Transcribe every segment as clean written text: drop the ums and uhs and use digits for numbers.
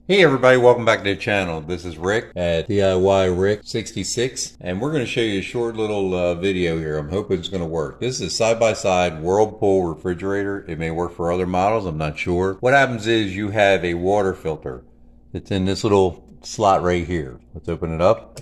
Hey everybody, welcome back to the channel. This is Rick at DIY Rick 66 and we're going to show you a short little video here. I'm hoping it's going to work. This is a side-by-side Whirlpool refrigerator. It may work for other models, I'm not sure. What happens is you have a water filter. It's in this little slot right here. Let's open it up.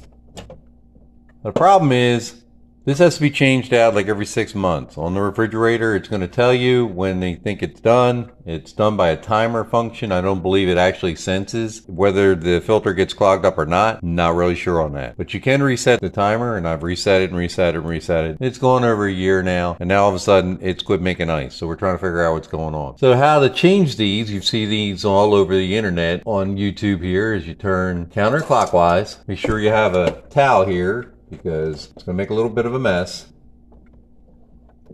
The problem is this has to be changed out like every 6 months. On the refrigerator, it's going to tell you when they think it's done. It's done by a timer function. I don't believe it actually senses whether the filter gets clogged up or not. Not really sure on that. But you can reset the timer, and I've reset it and reset it and reset it. It's gone over a year now, and now all of a sudden it's quit making ice. So we're trying to figure out what's going on. So how to change these, you see these all over the internet on YouTube here, is you turn counterclockwise. Make sure you have a towel here, because it's going to make a little bit of a mess,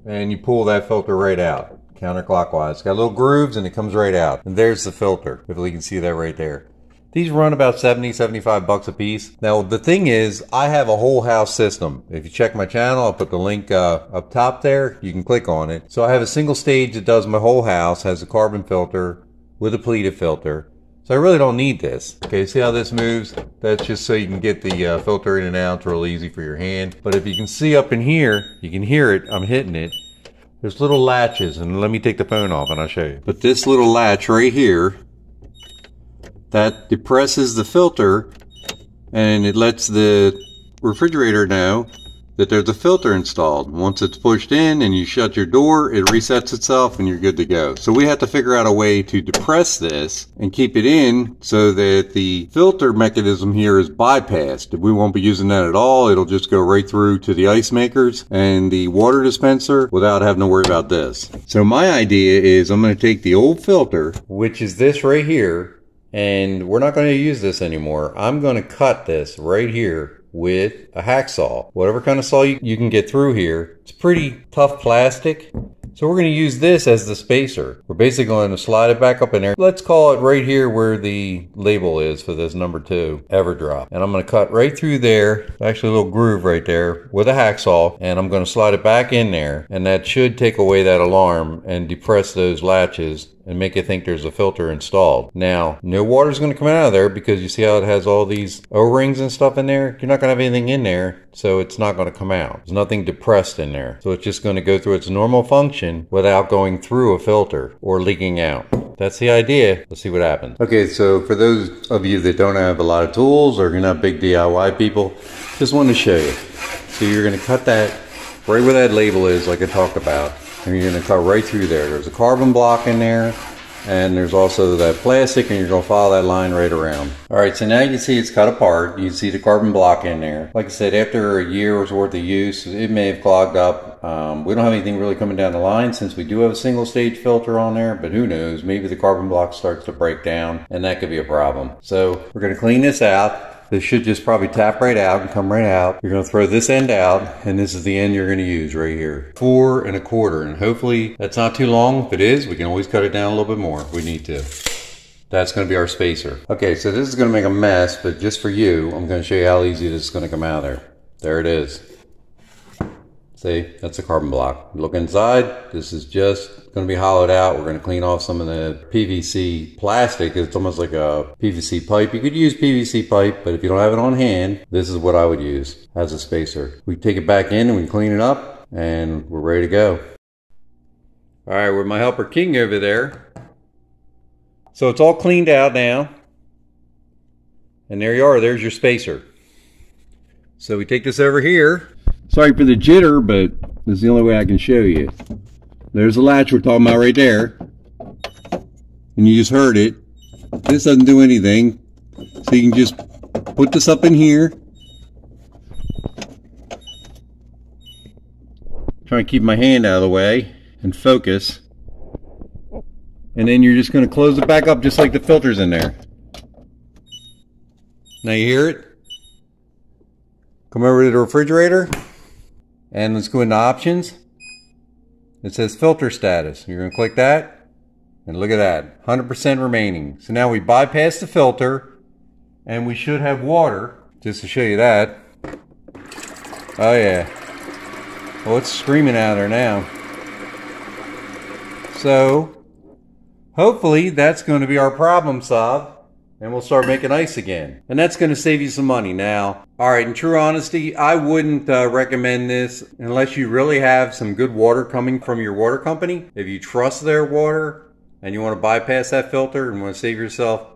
and you pull that filter right out counterclockwise. It's got little grooves and it comes right out, and there's the filter. Hopefully you can see that right there. These run about 70-75 bucks a piece. Now the thing is, I have a whole house system. If you check my channel, I'll put the link up top there. You can click on it. So I have a single stage that does my whole house, has a carbon filter with a pleated filter. So I really don't need this. Okay, see how this moves? That's just so you can get the filter in and out. It's real easy for your hand. But if you can see up in here, you can hear it. I'm hitting it. There's little latches, and let me take the phone off and I'll show you. But this little latch right here, that depresses the filter, and it lets the refrigerator know that there's a filter installed. Once it's pushed in and you shut your door, it resets itself and you're good to go. So we have to figure out a way to depress this and keep it in so that the filter mechanism here is bypassed. We won't be using that at all. It'll just go right through to the ice makers and the water dispenser without having to worry about this. So my idea is I'm going to take the old filter, which is this right here, and we're not going to use this anymore. I'm going to cut this right here with a hacksaw. Whatever kind of saw you can get through here. It's pretty tough plastic. So we're going to use this as the spacer. We're basically going to slide it back up in there. Let's call it right here where the label is for this number 2, Everydrop. And I'm going to cut right through there, actually a little groove right there, with a hacksaw. And I'm going to slide it back in there. And that should take away that alarm and depress those latches and make it think there's a filter installed. Now, no water's going to come out of there because you see how it has all these O-rings and stuff in there? You're not going to have anything in there, so it's not going to come out. There's nothing depressed in there. So it's just going to go through its normal function without going through a filter or leaking out. That's the idea. Let's see what happens. Okay, so for those of you that don't have a lot of tools or you're not big DIY people, just wanted to show you. So you're going to cut that right where that label is, like I talked about. And you're going to cut right through there. There's a carbon block in there, and there's also that plastic, and you're going to follow that line right around. Alright, so now you can see it's cut apart. You can see the carbon block in there. Like I said, after a year's worth of use, it may have clogged up. We don't have anything really coming down the line since we do have a single stage filter on there, but who knows, maybe the carbon block starts to break down, and that could be a problem. So we're going to clean this out. This should just probably tap right out and come right out. You're going to throw this end out, and this is the end you're going to use right here. 4 1/4, and hopefully that's not too long. If it is, we can always cut it down a little bit more if we need to. That's going to be our spacer. Okay, so this is going to make a mess, but just for you, I'm going to show you how easy this is going to come out of there. There it is. See, that's a carbon block. Look inside. This is just going to be hollowed out. We're going to clean off some of the PVC plastic. It's almost like a PVC pipe. You could use PVC pipe, but if you don't have it on hand, this is what I would use as a spacer. We take it back in and we clean it up, and we're ready to go. All right, with my helper King over there. So it's all cleaned out now. And there you are. There's your spacer. So we take this over here. Sorry for the jitter, but this is the only way I can show you. There's the latch we're talking about right there. And you just heard it. This doesn't do anything. So you can just put this up in here. Try to keep my hand out of the way and focus. And then you're just going to close it back up just like the filter's in there. Now you hear it? Come over to the refrigerator. And let's go into options. It says filter status. You're going to click that. And look at that. 100% remaining. So now we bypass the filter. And we should have water. Just to show you that. Oh yeah. Oh, it's screaming out there now. So, hopefully that's going to be our problem solved. and we'll start making ice again. And that's going to save you some money. Now, alright, in true honesty, I wouldn't recommend this unless you really have some good water coming from your water company. If you trust their water and you want to bypass that filter and want to save yourself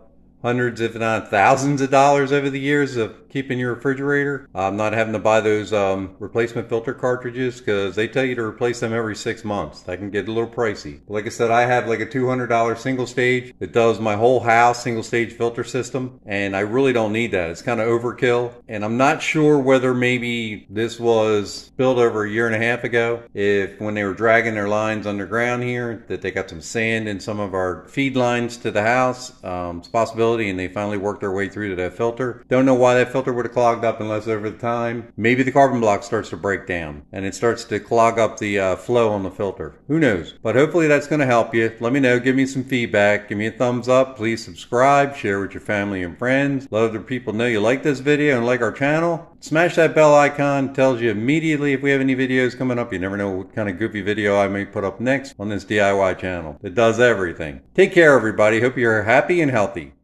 hundreds, if not thousands of dollars over the years of keeping your refrigerator, not having to buy those replacement filter cartridges, because they tell you to replace them every 6 months. That can get a little pricey. But like I said, I have like a $200 single stage that does my whole house single stage filter system, and I really don't need that. It's kind of overkill, and I'm not sure whether maybe this was built over a year and a half ago, if when they were dragging their lines underground here, that they got some sand in some of our feed lines to the house. It's a possibility, and they finally worked their way through to that filter. Don't know why that filter would have clogged up unless over the time maybe the carbon block starts to break down and it starts to clog up the flow on the filter. Who knows? But hopefully that's going to help you. Let me know. Give me some feedback. Give me a thumbs up. Please subscribe. Share with your family and friends. Let other people know you like this video and like our channel. Smash that bell icon. Tells you immediately if we have any videos coming up. You never know what kind of goofy video I may put up next on this DIY channel that does everything. Take care, everybody. Hope you're happy and healthy.